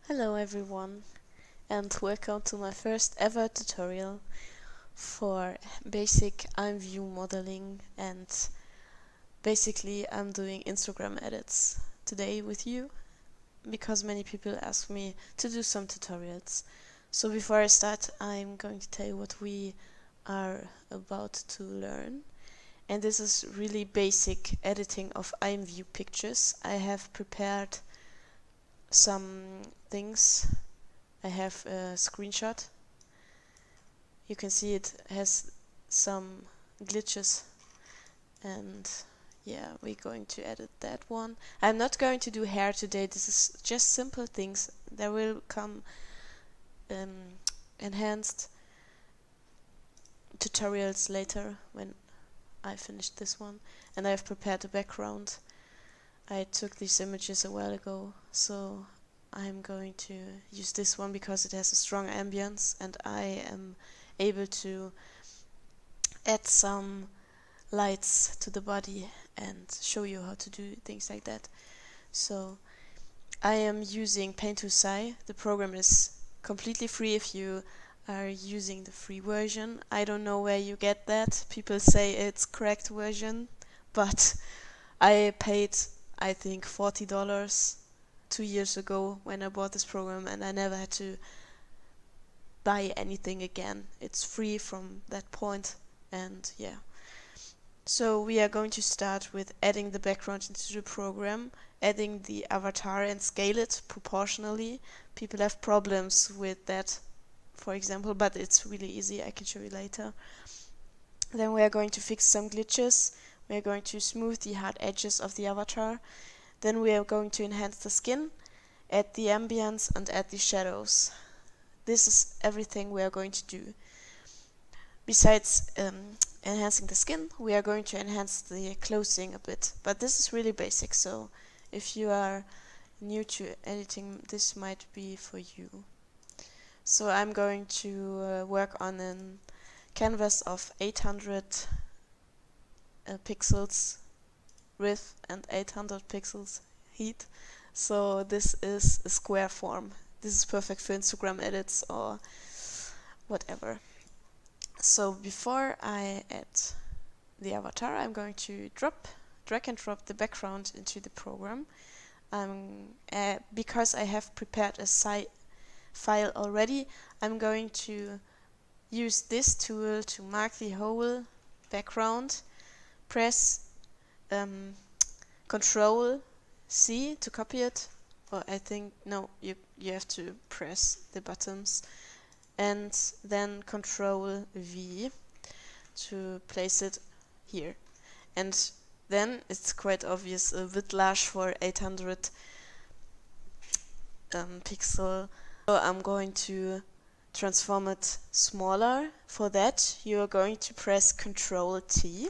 Hello everyone, and welcome to my first ever tutorial for basic IMVU modeling, and basically I'm doing Instagram edits today with you because many people ask me to do some tutorials. So before I start, I'm going to tell you what we are about to learn. And this is really basic editing of IMVU pictures. I have prepared some things. I have a screenshot. You can see it has some glitches, and yeah, we're going to edit that one. I'm not going to do hair today. This is just simple things. There will come enhanced tutorials later when I finish this one, and I've prepared the background. I took these images a while ago, so I'm going to use this one because it has a strong ambience, and I am able to add some lights to the body and show you how to do things like that. So I am using Paint2Sci. The program is completely free if you are using the free version. I don't know where you get that. People say it's correct version, but I paid, I think, $40 2 years ago when I bought this program, and I never had to buy anything again. It's free from that point, and yeah. So we are going to start with adding the background into the program, adding the avatar and scale it proportionally. People have problems with that, for example, but it's really easy. I can show you later. Then we are going to fix some glitches. We are going to smooth the hard edges of the avatar. Then we are going to enhance the skin, add the ambience, and add the shadows. This is everything we are going to do. Besides enhancing the skin, we are going to enhance the clothing a bit. But this is really basic, so if you are new to editing, this might be for you. So I'm going to work on a canvas of 800 pixels width and 800 pixels height. So this is a square form. This is perfect for Instagram edits or whatever. So before I add the avatar, I'm going to drag and drop the background into the program. Because I have prepared a file already, I'm going to use this tool to mark the whole background. Press Control C to copy it, or I think, no, you have to press the buttons, and then Control V to place it here. And then it's quite obvious a bit large for 800 pixel. So I'm going to transform it smaller. For that, you are going to press Control T,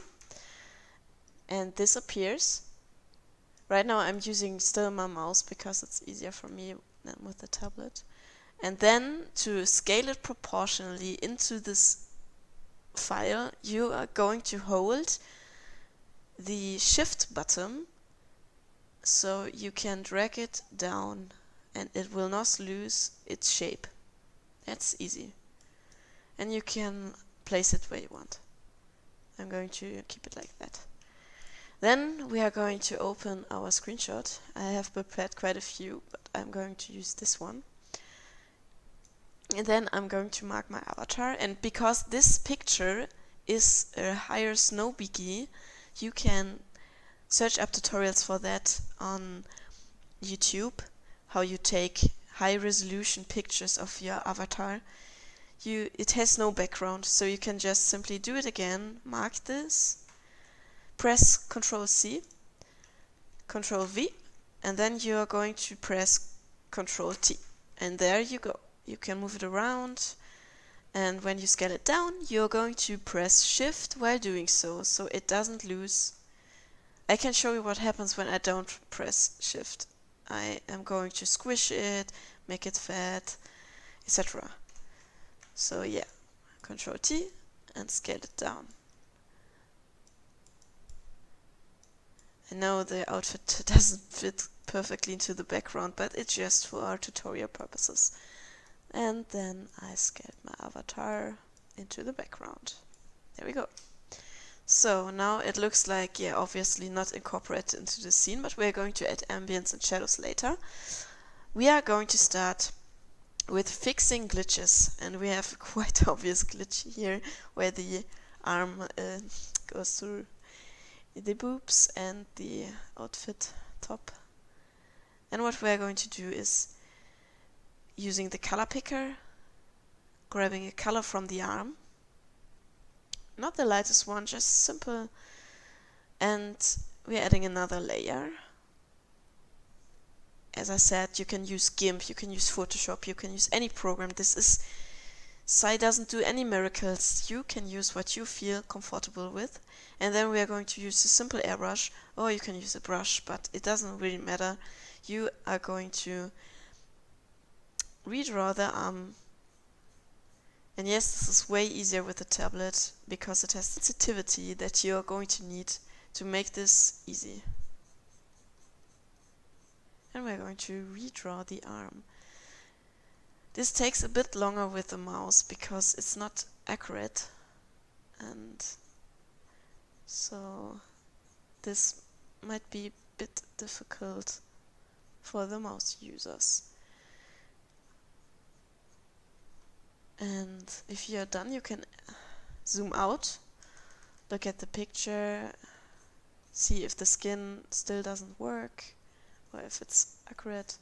and this appears. Right now I'm using still my mouse because it's easier for me than with the tablet. And then to scale it proportionally into this file, you are going to hold the Shift button so you can drag it down and it will not lose its shape. That's easy. And you can place it where you want. I'm going to keep it like that. Then we are going to open our screenshot. I have prepared quite a few, but I'm going to use this one. And then I'm going to mark my avatar, and because this picture is a higher snow bikini, you can search up tutorials for that on YouTube, how you take high resolution pictures of your avatar. It has no background, so you can just simply do it again, mark this, press Ctrl C, Ctrl V, and then you are going to press Ctrl T, and there you go. You can move it around, and when you scale it down, you're going to press Shift while doing so it doesn't lose. I can show you what happens when I don't press Shift. I am going to squish it, make it fat, etc. So yeah, Ctrl T and scale it down. I know the outfit doesn't fit perfectly into the background, but it's just for our tutorial purposes. And then I scaled my avatar into the background. There we go. So now it looks like, yeah, obviously not incorporated into the scene, but we're going to add ambience and shadows later. We are going to start with fixing glitches, and we have a quite obvious glitch here where the arm goes through the boobs and the outfit top. And what we're going to do is using the color picker, grabbing a color from the arm, not the lightest one, just simple, and we're adding another layer. As I said, you can use GIMP, you can use Photoshop, you can use any program. Sai doesn't do any miracles. You can use what you feel comfortable with. And then we are going to use a simple airbrush, or you can use a brush, but it doesn't really matter. You are going to redraw the arm. And yes, this is way easier with the tablet because it has sensitivity that you are going to need to make this easy. And we're going to redraw the arm. This takes a bit longer with the mouse because it's not accurate, and so this might be a bit difficult for the mouse users. And if you're done, you can zoom out, look at the picture, see if the skin still doesn't work or if it's accurate.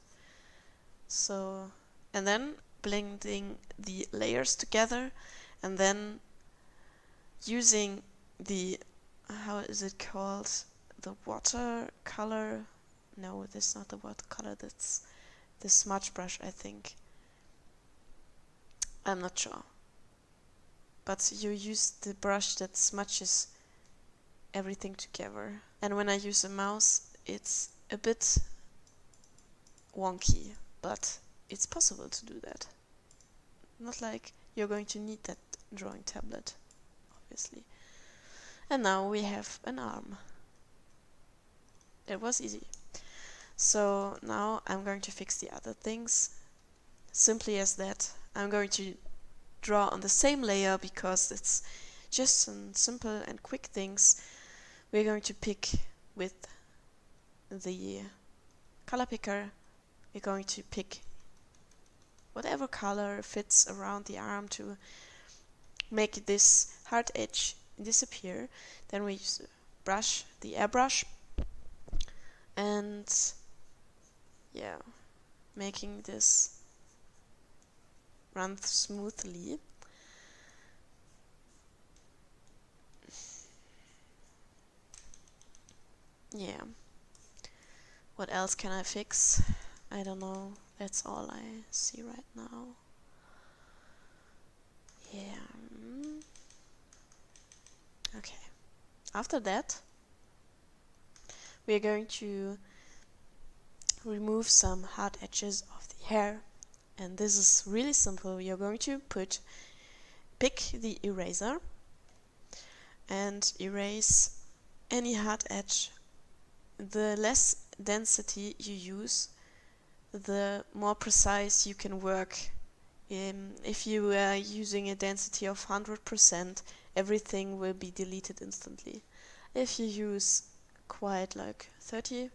So, and then blending the layers together, and then using the, how is it called, the watercolor, no, that's not the watercolor, that's the smudge brush, I think. I'm not sure. But you use the brush that smudges everything together. And when I use a mouse, it's a bit wonky, but it's possible to do that. Not like you're going to need that drawing tablet, obviously. And now we have an arm. It was easy. So now I'm going to fix the other things. Simply as that, I'm going to draw on the same layer because it's just some simple and quick things. We're going to pick with the color picker. We're going to pick whatever color fits around the arm to make this hard edge disappear. Then we use the brush, the airbrush, and yeah, making this run smoothly. Yeah. What else can I fix? I don't know. That's all I see right now. Yeah. Okay. After that, we're going to remove some hard edges of the hair. And this is really simple. You're going to pick the eraser and erase any hard edge. The less density you use, the more precise you can work. If you are using a density of 100%, everything will be deleted instantly. If you use quite like 30,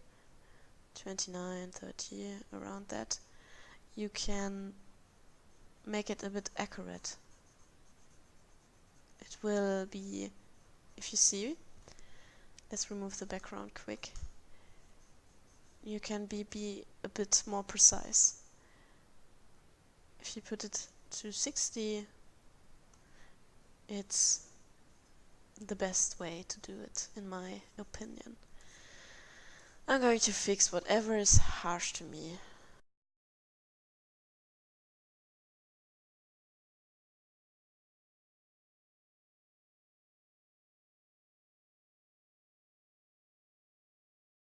29, 30, around that, you can make it a bit accurate. It will be, if you see, let's remove the background quick. You can be a bit more precise. If you put it to 60, it's the best way to do it, in my opinion. I'm going to fix whatever is harsh to me.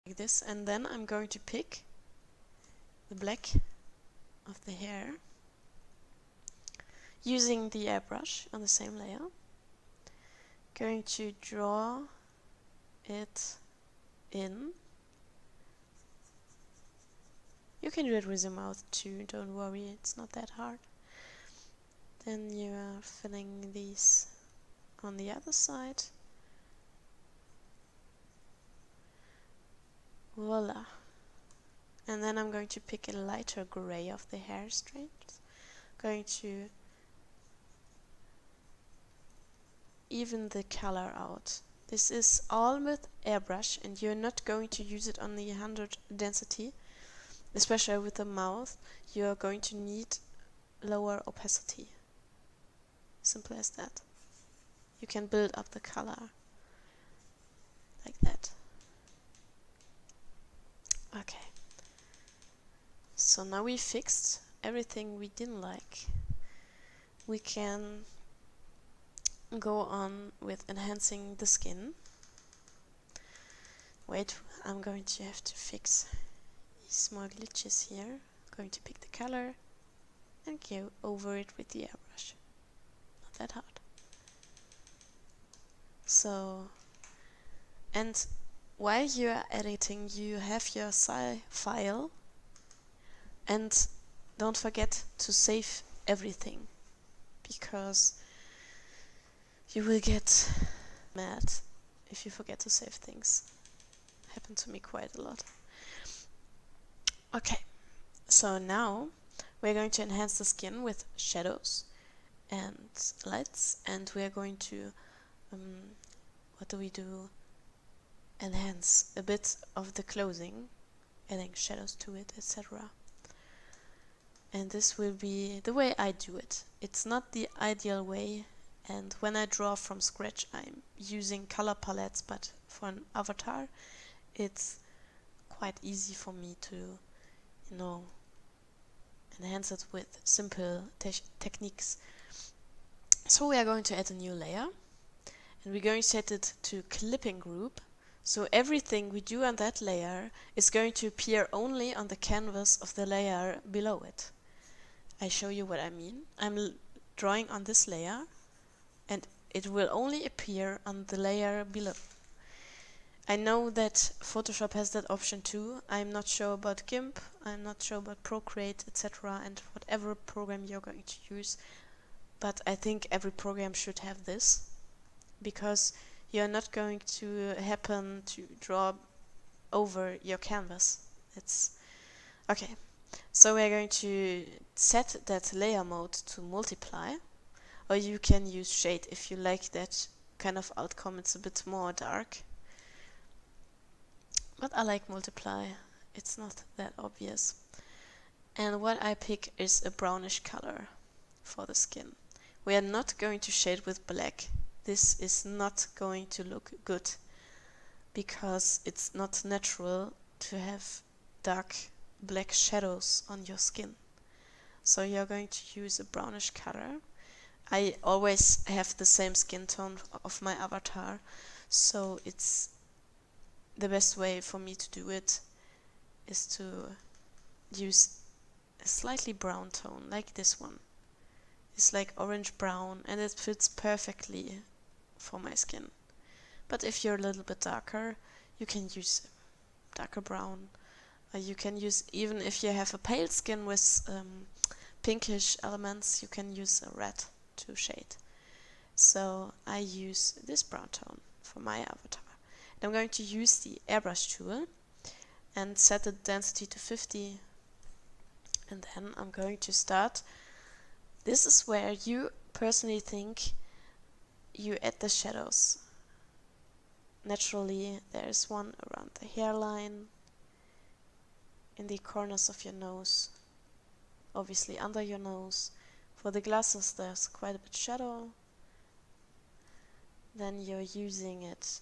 Like this, and then I'm going to pick the black of the hair using the airbrush on the same layer. Going to draw it in You can do it with your mouth too, don't worry, it's not that hard. Then you are filling these on the other side. Voila. And then I'm going to pick a lighter gray of the hair strands. Going to even the color out. This is all with airbrush and you're not going to use it on the 100 density, especially with the mouth. You're going to need lower opacity. Simple as that. You can build up the color like that. Okay. So now we fixed everything we didn't like. We can go on with enhancing the skin. Wait, I'm going to have to fix these small glitches here. I'm going to pick the color and go over it with the airbrush. Not that hard. So, and while you are editing, you have your file, and don't forget to save everything, because you will get mad if you forget to save things. Happened to me quite a lot. Okay, so now we're going to enhance the skin with shadows and lights, and we're going to what do we do? Enhance a bit of the clothing, adding shadows to it, etc. And this will be the way I do it. It's not the ideal way, and when I draw from scratch I'm using color palettes, but for an avatar it's quite easy for me to, you know, enhance it with simple techniques. So we are going to add a new layer, and we're going to set it to clipping group. So everything we do on that layer is going to appear only on the canvas of the layer below it. I show you what I mean. I'm drawing on this layer and it will only appear on the layer below. I know that Photoshop has that option too. I'm not sure about GIMP, I'm not sure about Procreate, etc. and whatever program you're going to use, but I think every program should have this, because you're not going to happen to draw over your canvas. It's okay. So we're going to set that layer mode to multiply, or you can use shade if you like that kind of outcome. It's a bit more dark, but I like multiply. It's not that obvious. And what I pick is a brownish color for the skin. We are not going to shade with black. This is not going to look good, because it's not natural to have dark black shadows on your skin. So you're going to use a brownish color. I always have the same skin tone of my avatar, so it's the best way for me to do it is to use a slightly brown tone, like this one. It's like orange brown and it fits perfectly for my skin. But if you're a little bit darker, you can use darker brown. You can use, even if you have a pale skin with pinkish elements, you can use a red to shade. So I use this brown tone for my avatar. I'm going to use the airbrush tool and set the density to 50, and then I'm going to start. This is where you personally think you add the shadows. Naturally, there is one around the hairline, in the corners of your nose, obviously under your nose. For the glasses there's quite a bit shadow. Then you're using it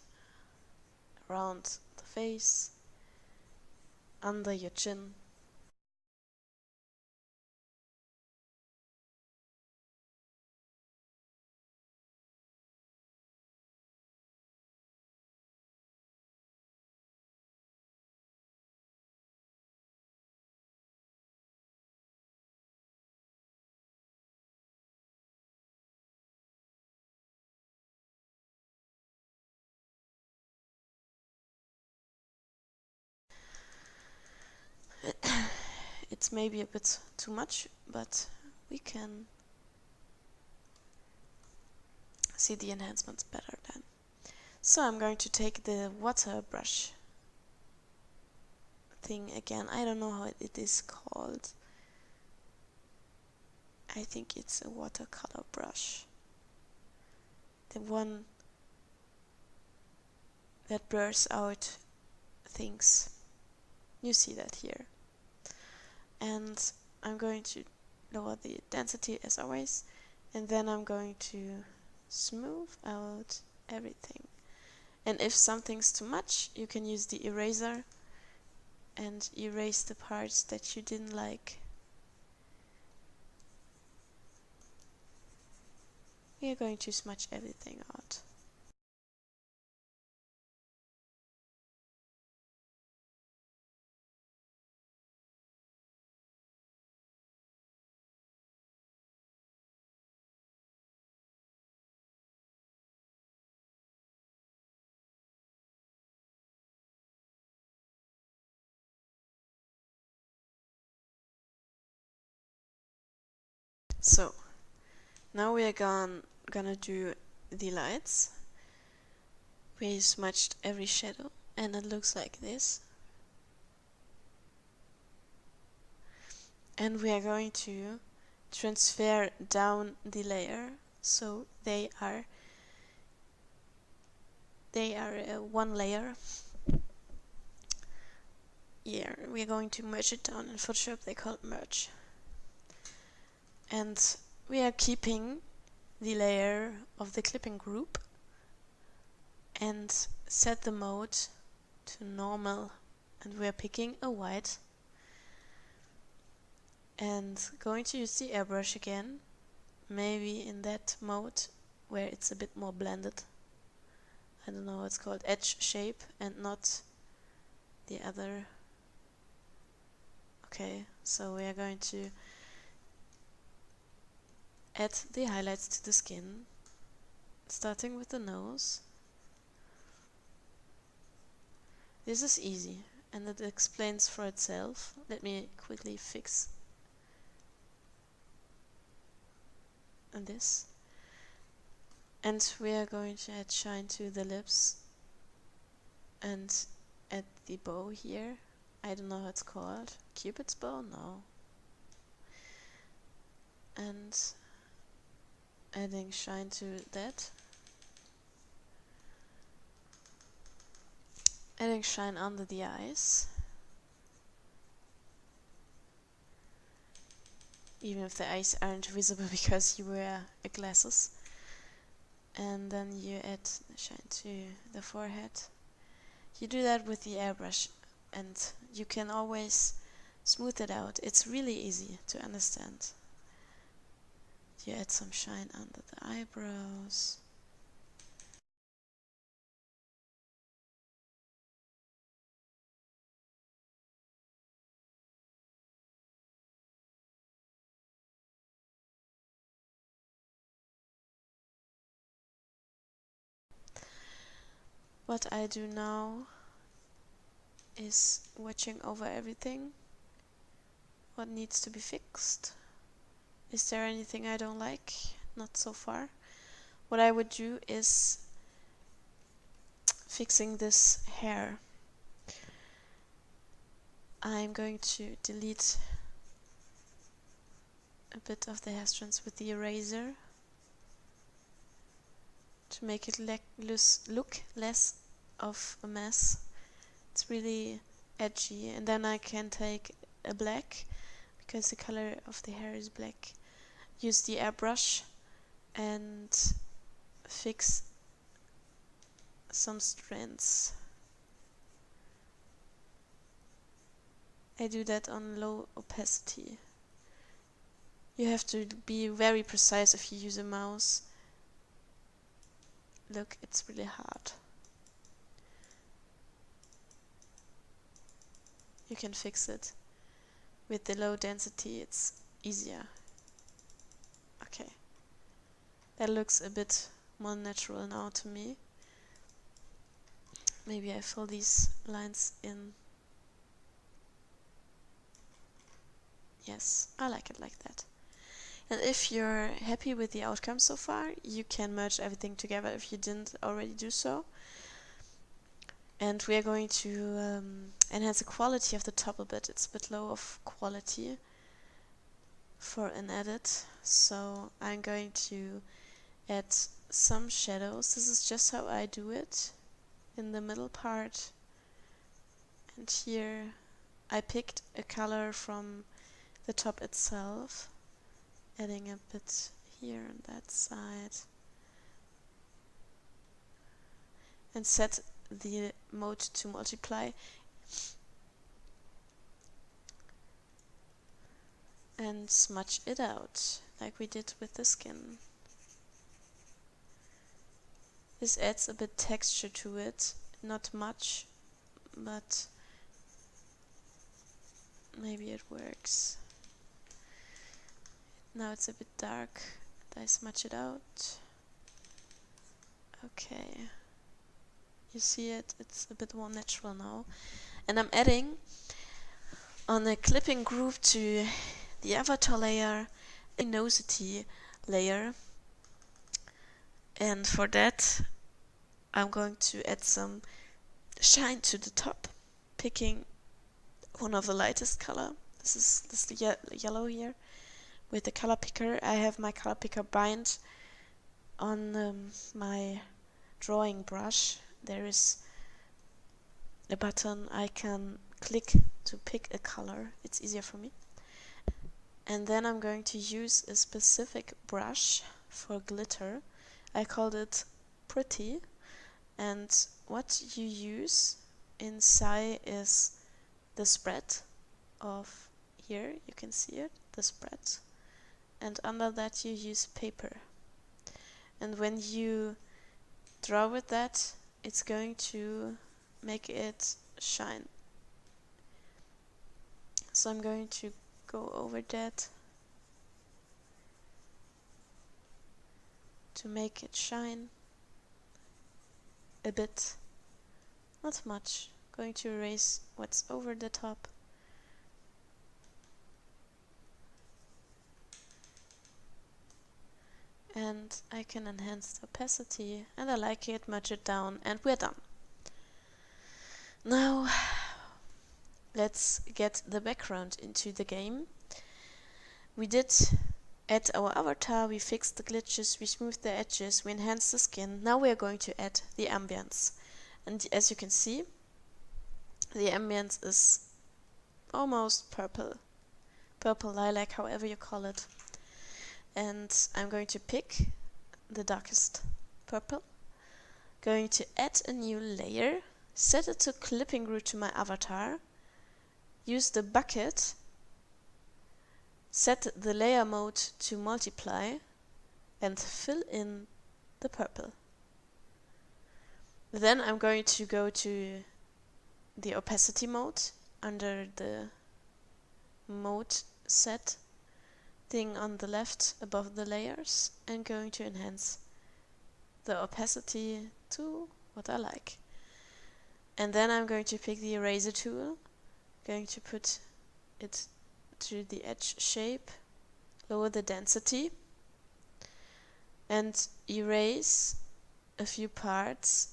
around the face, under your chin. It's maybe a bit too much, but we can see the enhancements better then. So I'm going to take the water brush thing again. I don't know how it is called. I think it's a watercolor brush. The one that blurs out things. You see that here. And I'm going to lower the density as always, and then I'm going to smooth out everything. And if something's too much, you can use the eraser and erase the parts that you didn't like. We are going to smudge everything out. So now we are gonna do the lights. We smudged every shadow and it looks like this. And we are going to transfer down the layer so they are one layer. Yeah, we are going to merge it down. In Photoshop they call it merge. And we are keeping the layer of the clipping group and set the mode to normal, and we are picking a white and going to use the airbrush again, maybe in that mode where it's a bit more blended. I don't know, it's called edge shape and not the other. Okay, so we are going to add the highlights to the skin, starting with the nose. This is easy and it explains for itself. Let me quickly fix this. And we are going to add shine to the lips and add the bow here. I don't know how it's called. Cupid's bow? No. And adding shine to that. Adding shine under the eyes. Even if the eyes aren't visible because you wear glasses. And then you add shine to the forehead. You do that with the airbrush and you can always smooth it out. It's really easy to understand. You add some shine under the eyebrows. What I do now is watching over everything. What needs to be fixed? Is there anything I don't like? Not so far. What I would do is fixing this hair. I'm going to delete a bit of the hair strands with the eraser to make it look less of a mess. It's really edgy, and then I can take a black, because the color of the hair is black, use the airbrush and fix some strands. I do that on low opacity. You have to be very precise if you use a mouse. Look, it's really hard. You can fix it. With the low density, it's easier. Okay. That looks a bit more natural now to me. Maybe I fill these lines in. Yes, I like it like that. And if you're happy with the outcome so far, you can merge everything together if you didn't already do so. And we are going to enhance the quality of the top a bit. It's a bit low of quality for an edit. So I'm going to add some shadows. This is just how I do it in the middle part. And here I picked a color from the top itself, adding a bit here on that side, and set the mode to multiply, and smudge it out like we did with the skin. This adds a bit texture to it, not much, but maybe it works. Now it's a bit dark, I smudge it out. Okay, you see it, it's a bit more natural now. And I'm adding on a clipping group to the avatar layer, a luminosity layer. And for that, I'm going to add some shine to the top, picking one of the lightest color. This is this yellow here. With the color picker, I have my color picker bind on my drawing brush. There is a button I can click to pick a color. It's easier for me. And then I'm going to use a specific brush for glitter. I called it Pretty. And what you use inside is the spread of here, you can see it, the spread. And under that you use paper. And when you draw with that, it's going to make it shine. So I'm going to go over that to make it shine a bit, not much. Going to erase what's over the top. And I can enhance the opacity, and I like it, merge it down, and we're done. Now let's get the background into the game. We did add our avatar, we fixed the glitches, we smoothed the edges, we enhanced the skin. Now we are going to add the ambience. And as you can see, the ambience is almost purple. Purple lilac, however you call it. And I'm going to pick the darkest purple. Going to add a new layer, set it to clipping group to my avatar, use the bucket, set the layer mode to multiply, and fill in the purple. Then I'm going to go to the opacity mode under the mode set thing on the left above the layers, and going to enhance the opacity to what I like. And then I'm going to pick the eraser tool, going to put it to the edge shape, lower the density, and erase a few parts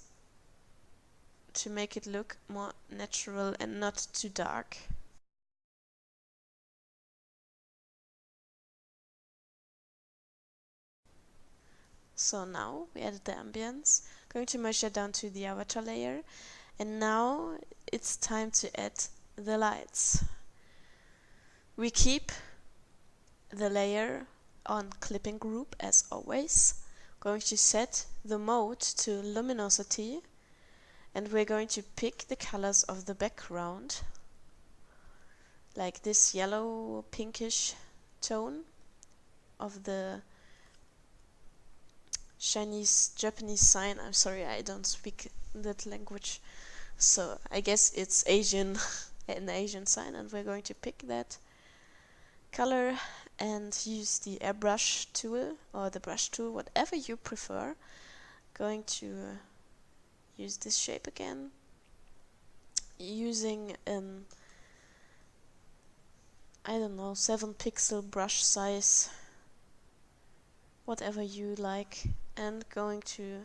to make it look more natural and not too dark. So now we added the ambience, going to merge that down to the avatar layer, and now it's time to add the lights. We keep the layer on clipping group as always, going to set the mode to luminosity, and we're going to pick the colors of the background, like this yellow pinkish tone of the Chinese, Japanese sign. I'm sorry, I don't speak that language, so I guess it's Asian, an Asian sign, and we're going to pick that color and use the airbrush tool or the brush tool, whatever you prefer. Going to use this shape again, using I don't know, 7 pixel brush size, whatever you like, and going to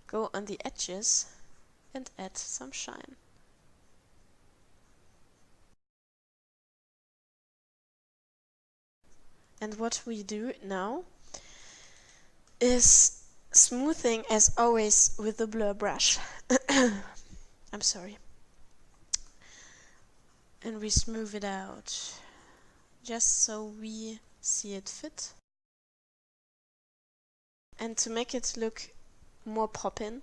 go on the edges and add some shine. And what we do now is smoothing as always with the blur brush. I'm sorry. And we smooth it out just so we see it fit. And to make it look more poppin',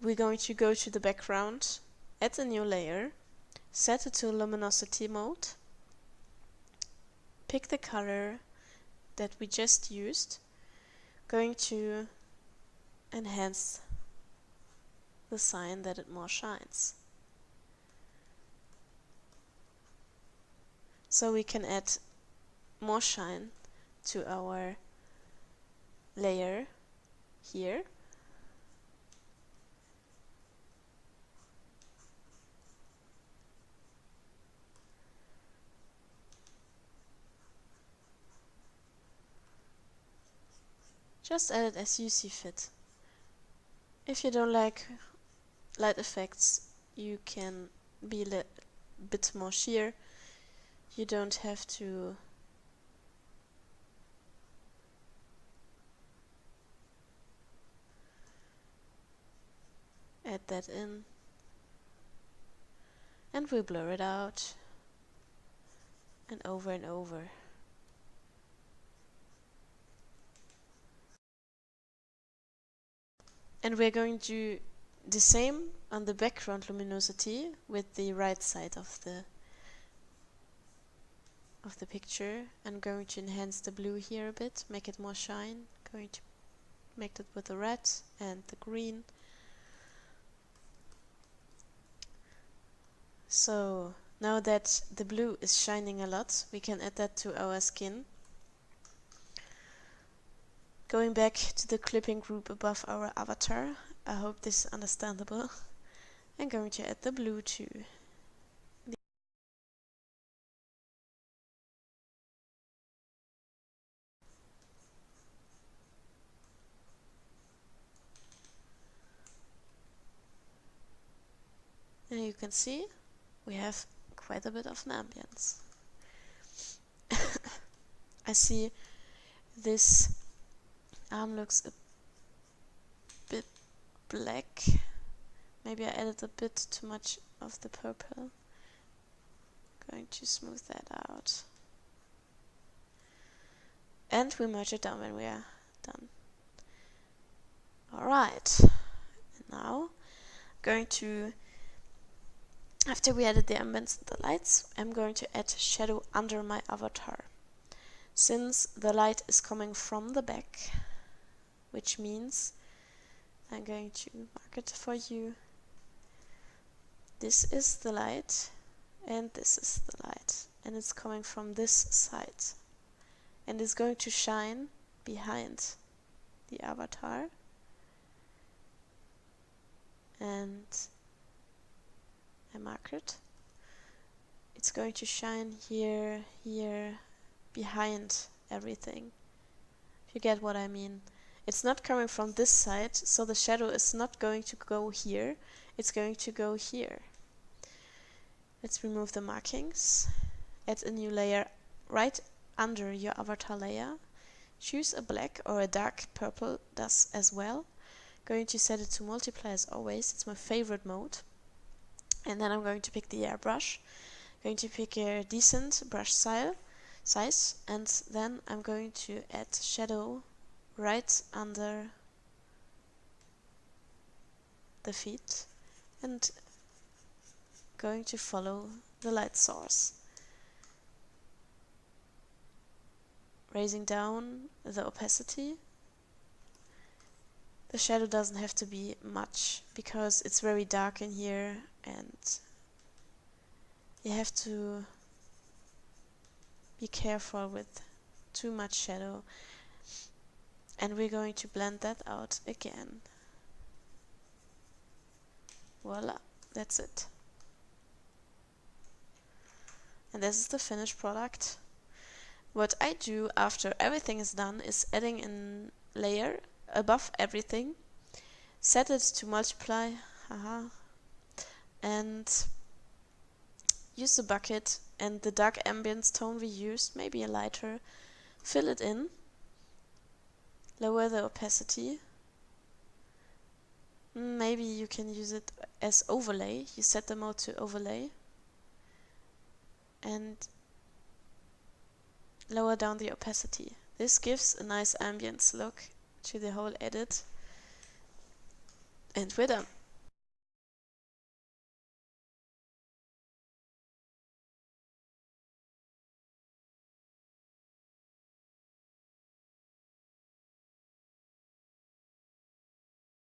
we're going to go to the background, add a new layer, set it to luminosity mode, pick the color that we just used, going to enhance the sign that it more shines. So we can add more shine to our layer here. Just add it as you see fit. If you don't like light effects, you can be a bit more sheer. You don't have to add that in. And we blur it out and over and over. And we're going to do the same on the background luminosity with the right side of the picture. I'm going to enhance the blue here a bit, make it more shine. Going to make it with the red and the green. So now that the blue is shining a lot, we can add that to our skin. Going back to the clipping group above our avatar, I hope this is understandable. I'm going to add the blue too. And you can see we have quite a bit of an ambience. I see this arm looks a bit black. Maybe I added a bit too much of the purple. Going to smooth that out. And we merge it down when we are done. Alright. Now, going to, after we added the ambience and the lights, I'm going to add shadow under my avatar. Since the light is coming from the back, which means I'm going to mark it for you. This is the light and this is the light, and it's coming from this side and it's going to shine behind the avatar, and I mark it. It's going to shine here, here, behind everything. If you get what I mean. It's not coming from this side, so the shadow is not going to go here, it's going to go here. Let's remove the markings, add a new layer right under your avatar layer, choose a black or a dark purple, does as well. Going to set it to multiply as always, it's my favorite mode. And then I'm going to pick the airbrush, going to pick a decent brush size, and then I'm going to add shadow right under the feet and going to follow the light source, raising down the opacity. The shadow doesn't have to be much because it's very dark in here and you have to be careful with too much shadow. And we're going to blend that out again. Voila, that's it. And this is the finished product. What I do after everything is done is adding a layer above everything, set it to multiply, and use the bucket and the dark ambience tone we used, maybe a lighter, fill it in, lower the opacity. Maybe you can use it as overlay. You set the mode to overlay and lower down the opacity. This gives a nice ambience look to the whole edit. And we're done.